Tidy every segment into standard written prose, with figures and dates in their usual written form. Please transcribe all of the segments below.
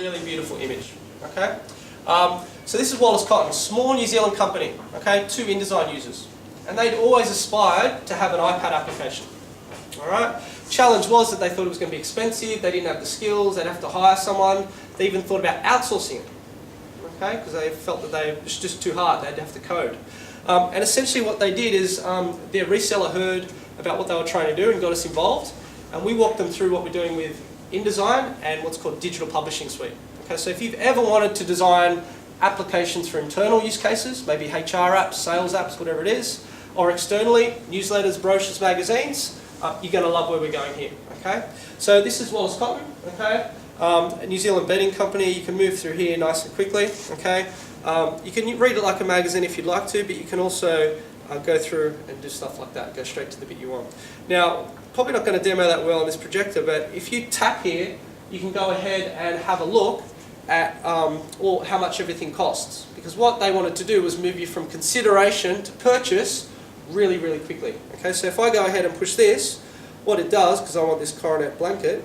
Really beautiful image. Okay. So this is Wallace Cotton, small New Zealand company. Okay, 2 InDesign users, and they'd always aspired to have an iPad application. All right. Challenge was that they thought it was going to be expensive. They didn't have the skills. They'd have to hire someone. They even thought about outsourcing it. Okay, because they felt that it was just too hard. They'd have to code. And essentially what they did is their reseller heard about what they were trying to do and got us involved. And we walked them through what we're doing with InDesign and what's called Digital Publishing Suite. Okay, so if you've ever wanted to design applications for internal use cases, maybe HR apps, sales apps, whatever it is, or externally, newsletters, brochures, magazines, you're going to love where we're going here. Okay, so this is Wallace Cotton. Okay, a New Zealand bedding company. You can move through here nice and quickly. Okay, you can read it like a magazine if you'd like to, but you can also go through and do stuff like that. Go straight to the bit you want. Now, probably not going to demo that well on this projector, but if you tap here, you can go ahead and have a look at how much everything costs. Because what they wanted to do was move you from consideration to purchase really, really quickly. Okay, so if I go ahead and push this, what it does, because I want this coronet blanket,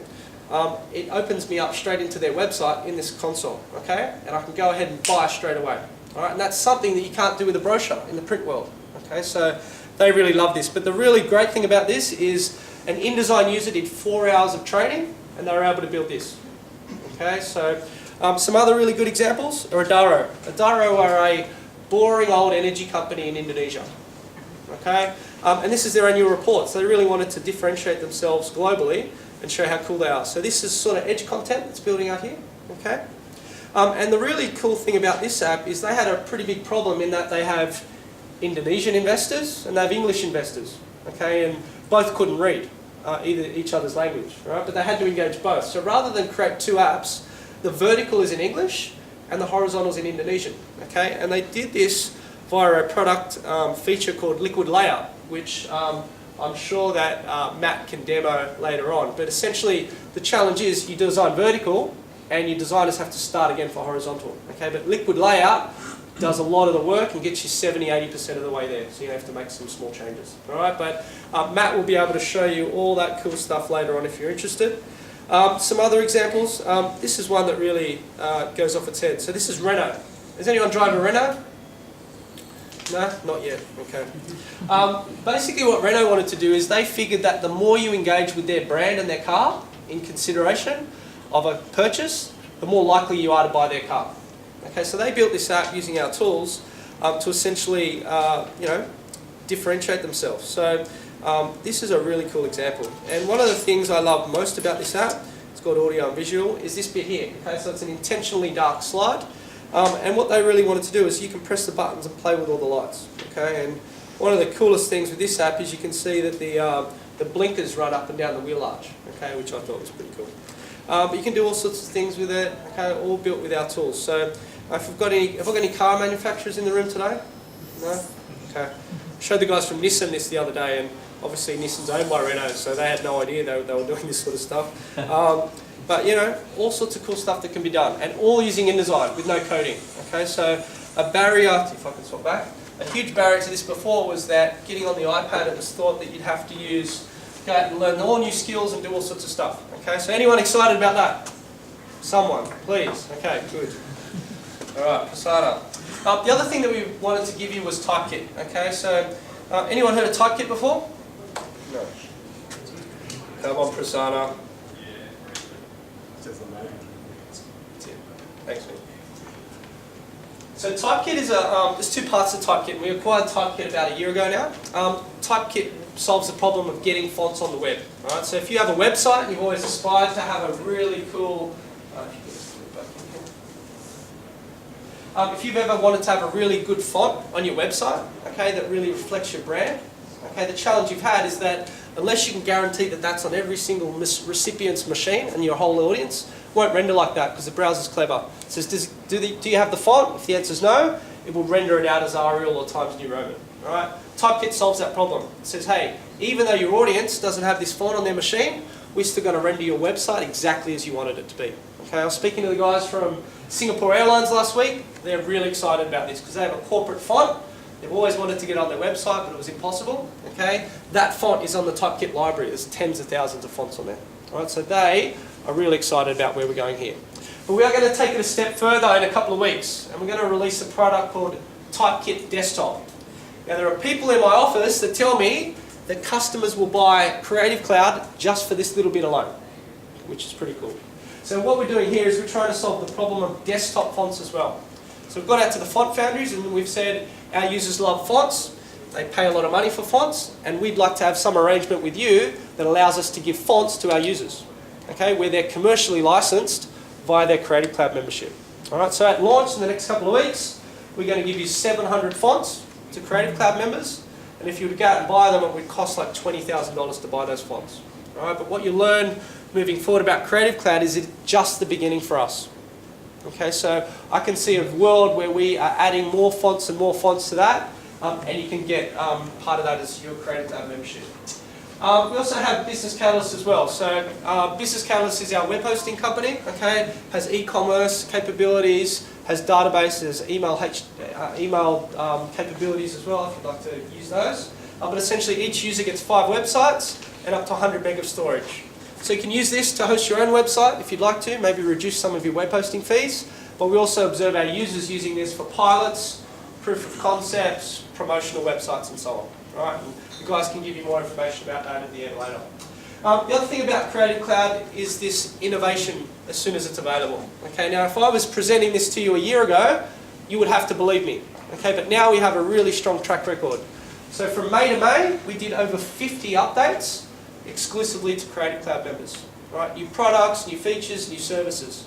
it opens me up straight into their website in this console. Okay, and I can go ahead and buy straight away. All right, and that's something that you can't do with a brochure in the print world. Okay, so they really love this. But the really great thing about this is an InDesign user did 4 hours of training and they were able to build this. Okay, so some other really good examples are Adaro. Adaro are a boring old energy company in Indonesia. Okay, and this is their annual report. So they really wanted to differentiate themselves globally and show how cool they are. So this is sort of edge content that's building out here. Okay, and the really cool thing about this app is they had a pretty big problem in that they have Indonesian investors and they have English investors. Okay, and both couldn't read each other's language, right? But they had to engage both. So rather than create 2 apps, the vertical is in English and the horizontal is in Indonesian. Okay, and they did this via a product feature called Liquid Layout, which I'm sure that Matt can demo later on. But essentially, the challenge is you design vertical and your designers have to start again for horizontal. Okay, but Liquid Layout does a lot of the work and gets you 70–80% of the way there. So you have to make some small changes. All right, but Matt will be able to show you all that cool stuff later on if you're interested. Some other examples. This is one that really goes off its head. So this is Renault. Has anyone driven a Renault? No, not yet. Okay. Basically what Renault wanted to do is they figured that the more you engage with their brand and their car in consideration of a purchase, the more likely you are to buy their car. Okay, so they built this app using our tools to essentially, differentiate themselves. So this is a really cool example. And one of the things I love most about this app, it's called Audio and Visual, is this bit here. Okay, so it's an intentionally dark slide. And what they really wanted to do is you can press the buttons and play with all the lights. Okay, and one of the coolest things with this app is you can see that the blinkers run up and down the wheel arch. Okay, which I thought was pretty cool. But you can do all sorts of things with it. Okay, all built with our tools. So have I got any car manufacturers in the room today? No? Okay. I showed the guys from Nissan this the other day, and obviously Nissan's owned by Renault, so they had no idea they were doing this sort of stuff. But all sorts of cool stuff that can be done, and all using InDesign with no coding. Okay, so a barrier, if I can swap back, a huge barrier to this before was that getting on the iPad, it was thought that you'd have to go out and learn all new skills and do all sorts of stuff. Okay, so anyone excited about that? Someone, please. Okay, good. All right, Prasanna. The other thing that we wanted to give you was Typekit. Okay, so anyone heard of Typekit before? No. Come on, Prasanna. Thanks, man. So Typekit is there's 2 parts to Typekit. We acquired Typekit about a year ago now. Typekit solves the problem of getting fonts on the web. All right? So if you have a website and you've always aspired to have a really cool, if you've ever wanted to have a really good font on your website, okay, that really reflects your brand, okay, the challenge you've had is that unless you can guarantee that that's on every single recipient's machine and your whole audience, it won't render like that because the browser's clever. It says, do you have the font? If the answer is no, it will render it out as Arial or Times New Roman. All right? Typekit solves that problem. It says, hey, even though your audience doesn't have this font on their machine, we're still going to render your website exactly as you wanted it to be. Okay, I was speaking to the guys from Singapore Airlines last week. They're really excited about this because they have a corporate font They've always wanted to get on their website, but it was impossible. Okay, that font is on the Typekit library. There's tens of thousands of fonts on there. All right, so they are really excited about where we're going here. But we are going to take it a step further in a couple of weeks, and we're going to release a product called Typekit Desktop. Now, there are people in my office that tell me that customers will buy Creative Cloud just for this little bit alone, which is pretty cool. So what we're doing here is we're trying to solve the problem of desktop fonts as well. So we've gone out to the font foundries and we've said our users love fonts, they pay a lot of money for fonts, and we'd like to have some arrangement with you that allows us to give fonts to our users, okay, where they're commercially licensed via their Creative Cloud membership. All right, so at launch in the next couple of weeks, we're going to give you 700 fonts to Creative Cloud members, and if you were to go out and buy them, it would cost like $20,000 to buy those fonts. All right, but what you learn moving forward about Creative Cloud is it's just the beginning for us. Okay, so I can see a world where we are adding more fonts and more fonts to that, and you can get part of that as your Creative Cloud membership. We also have Business Catalyst as well. So Business Catalyst is our web hosting company. Okay, has e-commerce capabilities, has databases, email capabilities as well if you'd like to use those. But essentially each user gets 5 websites and up to 100 meg of storage. So you can use this to host your own website if you'd like to, maybe reduce some of your web hosting fees. But we also observe our users using this for pilots, proof of concepts, promotional websites and so on. All right, and the guys can give you more information about that at the end later. The other thing about Creative Cloud is this innovation as soon as it's available. Okay, now if I was presenting this to you a year ago, you would have to believe me. Okay, but now we have a really strong track record. So from May to May, we did over 50 updates exclusively to Creative Cloud members. Right, new products, new features, new services.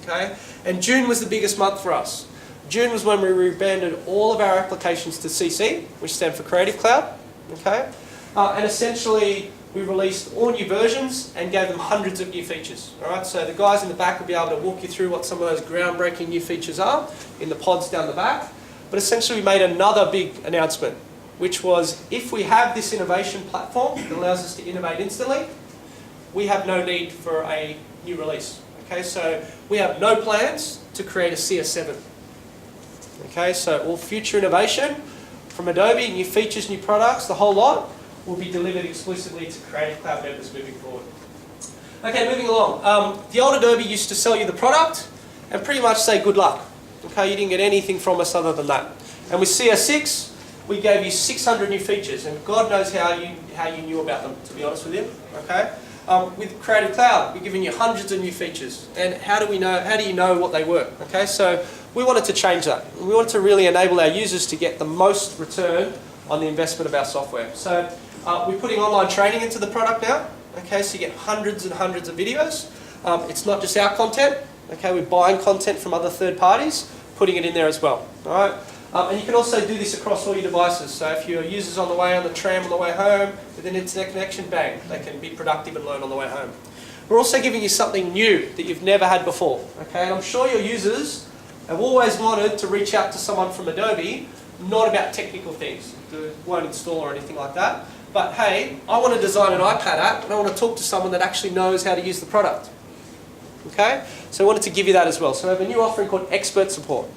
Okay, and June was the biggest month for us. June was when we rebranded all of our applications to CC, which stands for Creative Cloud. Okay, and essentially we released all new versions and gave them hundreds of new features. All right, so the guys in the back will be able to walk you through what some of those groundbreaking new features are in the pods down the back. But essentially we made another big announcement, which was if we have this innovation platform that allows us to innovate instantly, we have no need for a new release. Okay, so we have no plans to create a CS7. Okay, so all future innovation from Adobe, new features, new products, the whole lot, will be delivered exclusively to Creative Cloud members moving forward. Okay, moving along. The old Adobe used to sell you the product and pretty much say good luck. Okay, you didn't get anything from us other than that. And with CS6, we gave you 600 new features, and God knows how you knew about them, to be honest with you. Okay. With Creative Cloud, we're giving you hundreds of new features, and how do you know what they work? Okay, so we wanted to change that. We wanted to really enable our users to get the most return on the investment of our software. So we're putting online training into the product now. Okay, so you get hundreds and hundreds of videos. It's not just our content. Okay, we're buying content from other third parties, putting it in there as well. All right. And you can also do this across all your devices. So if your user's on the way on the tram on the way home with an internet connection, bang, they can be productive and learn on the way home. We're also giving you something new that you've never had before. Okay, and I'm sure your users have always wanted to reach out to someone from Adobe, not about technical things, that won't install or anything like that. But hey, I want to design an iPad app and I want to talk to someone that actually knows how to use the product. Okay, so I wanted to give you that as well. So we have a new offering called Expert Support.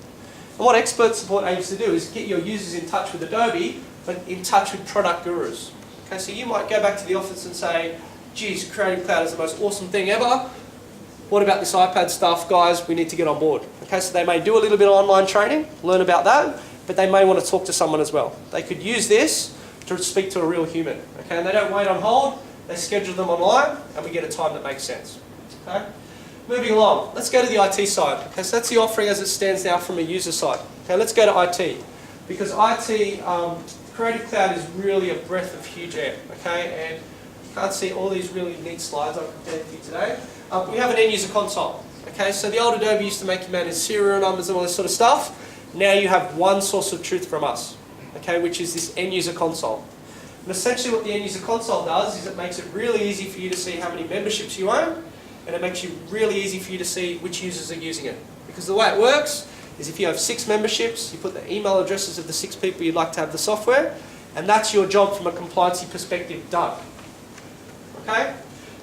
And what Expert Support aims to do is get your users in touch with Adobe, but in touch with product gurus. Okay, so you might go back to the office and say, geez, Creative Cloud is the most awesome thing ever. What about this iPad stuff, guys? We need to get on board. Okay, so they may do a little bit of online training, learn about that, but they may want to talk to someone as well. They could use this to speak to a real human. Okay, and they don't wait on hold, they schedule them online, and we get a time that makes sense. Okay? Moving along, let's go to the IT side. Okay, so that's the offering as it stands now from a user side. Okay, let's go to IT. Because IT, Creative Cloud is really a breath of huge air. Okay, and you can't see all these really neat slides I've prepared for you today. We have an end user console. Okay, so the old Adobe used to make you manage serial numbers and all this sort of stuff. Now you have one source of truth from us. Okay, which is this end user console. And essentially what the end user console does is it makes it really easy for you to see how many memberships you own, and it makes it really easy for you to see which users are using it. Because the way it works is if you have 6 memberships, you put the email addresses of the 6 people you'd like to have the software, and that's your job from a compliancy perspective done. Okay?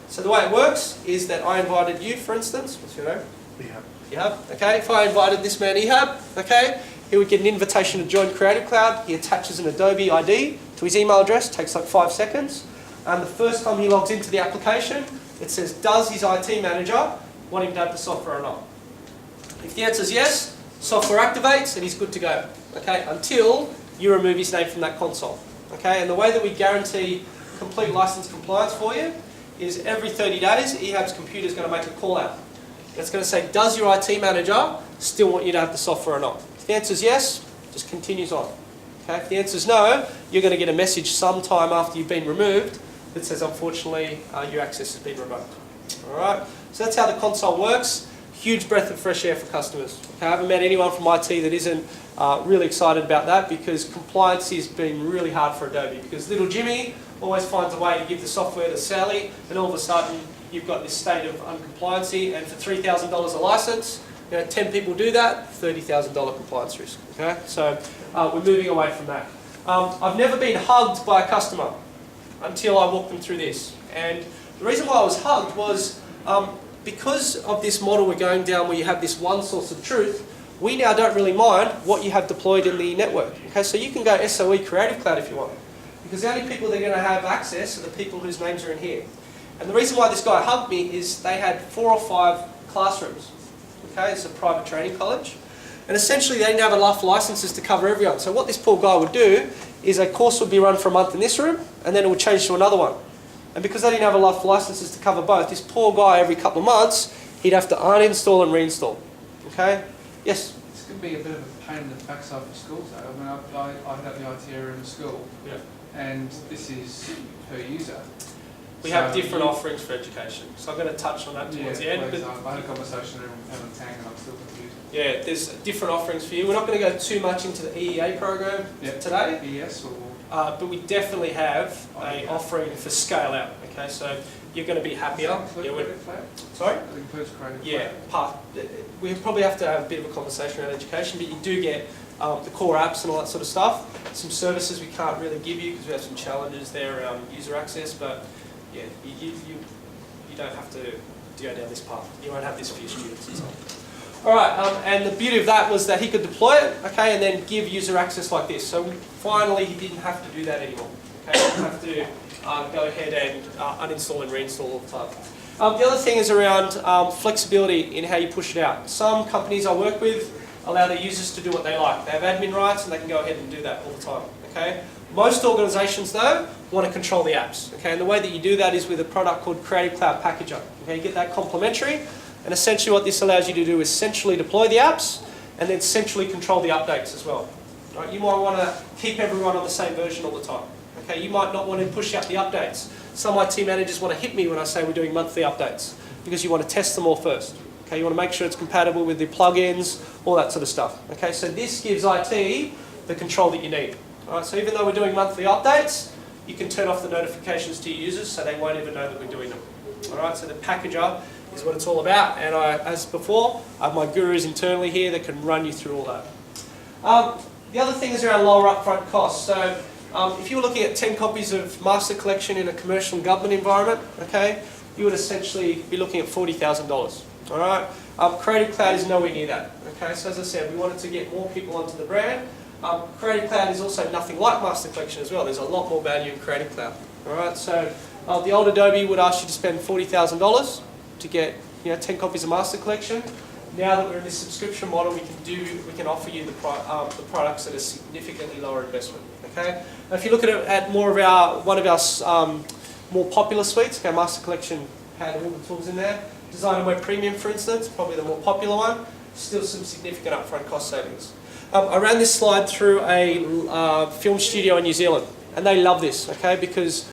So the way it works is that I invited you, for instance, what's your name? Ehab. Ehab, okay? If I invited this man Ehab, okay? he would get an invitation to join Creative Cloud. He attaches an Adobe ID to his email address, takes like 5 seconds. And the first time he logs into the application, it says, does his IT manager want him to have the software or not? If the answer is yes, software activates and he's good to go. Okay, until you remove his name from that console. Okay, and the way that we guarantee complete license compliance for you is every 30 days, EHAB's computer is going to make a call out. It's going to say, does your IT manager still want you to have the software or not? If the answer is yes, just continues on. Okay? If the answer is no, you're going to get a message sometime after you've been removed that says, unfortunately, your access has been revoked. Alright, so that's how the console works. Huge breath of fresh air for customers. Okay? I haven't met anyone from IT that isn't really excited about that, because compliance has been really hard for Adobe, because little Jimmy always finds a way to give the software to Sally, and all of a sudden you've got this state of uncompliancy, and for $3,000 a license, 10 people do that, $30,000 compliance risk. Okay? So we're moving away from that. I've never been hugged by a customer until I walked them through this. And the reason why I was hugged was because of this model we're going down where you have this one source of truth, we now don't really mind what you have deployed in the network. Okay? So you can go SOE Creative Cloud if you want, because the only people that are going to have access are the people whose names are in here. And the reason why this guy hugged me is they had 4 or 5 classrooms. Okay, it's a private training college. And essentially they didn't have enough licenses to cover everyone. So what this poor guy would do is a course would be run for a month in this room, and then it would change to another one. And because they didn't have enough licenses to cover both, this poor guy every couple of months, he'd have to uninstall and reinstall. Okay? Yes? This could be a bit of a pain in the backside for schools though. I mean, I head up the IT area in the school, Yeah. and this is per user. We have different offerings for education. So I'm going to touch on that towards the end. Please, I had a conversation with Helen Tang and I'm still confused. Yeah, there's different offerings for you. We're not going to go too much into the EEA program today. ES or? But we definitely have an offering for scale out. Okay, so you're going to be happier. Sorry? That includes Creative Yeah, we probably have to have a bit of a conversation around education, but you do get the core apps and all that sort of stuff. Some services we can't really give you because we have some challenges there around user access, but yeah, you don't have to go down this path. You won't have this for your students and so on. Alright, and the beauty of that was that he could deploy it, okay, and then give user access like this. So finally he didn't have to do that anymore. Okay, he didn't have to go ahead and uninstall and reinstall all the time. The other thing is around flexibility in how you push it out. Some companies I work with allow their users to do what they like. They have admin rights and they can go ahead and do that all the time. Okay? Most organisations though want to control the apps. Okay? And the way that you do that is with a product called Creative Cloud Packager. Okay? You get that complimentary, and essentially what this allows you to do is centrally deploy the apps and then centrally control the updates as well. Right? You might want to keep everyone on the same version all the time. Okay? You might not want to push out the updates. Some IT managers want to hit me when I say we're doing monthly updates because you want to test them all first. Okay? You want to make sure it's compatible with the plugins, all that sort of stuff. Okay? So this gives IT the control that you need. Alright, so even though we're doing monthly updates, you can turn off the notifications to your users so they won't even know that we're doing them. Alright, so the packager is what it's all about, and as before, I have my gurus internally here that can run you through all that. The other thing is around lower upfront costs. So if you were looking at 10 copies of Master Collection in a commercial and government environment, okay, you would essentially be looking at $40,000. Alright, Creative Cloud is nowhere near that. Okay, so as I said, we wanted to get more people onto the brand. Creative Cloud is also nothing like Master Collection as well. There's a lot more value in Creative Cloud. Alright, so the old Adobe would ask you to spend $40,000 to get 10 copies of Master Collection. Now that we're in this subscription model, we can offer you the products at a significantly lower investment. Okay, now if you look at more of one of our more popular suites, okay, Master Collection had all the tools in there. Design and Web Premium, for instance, probably the more popular one. Still some significant upfront cost savings. I ran this slide through a film studio in New Zealand, and they love this, okay, because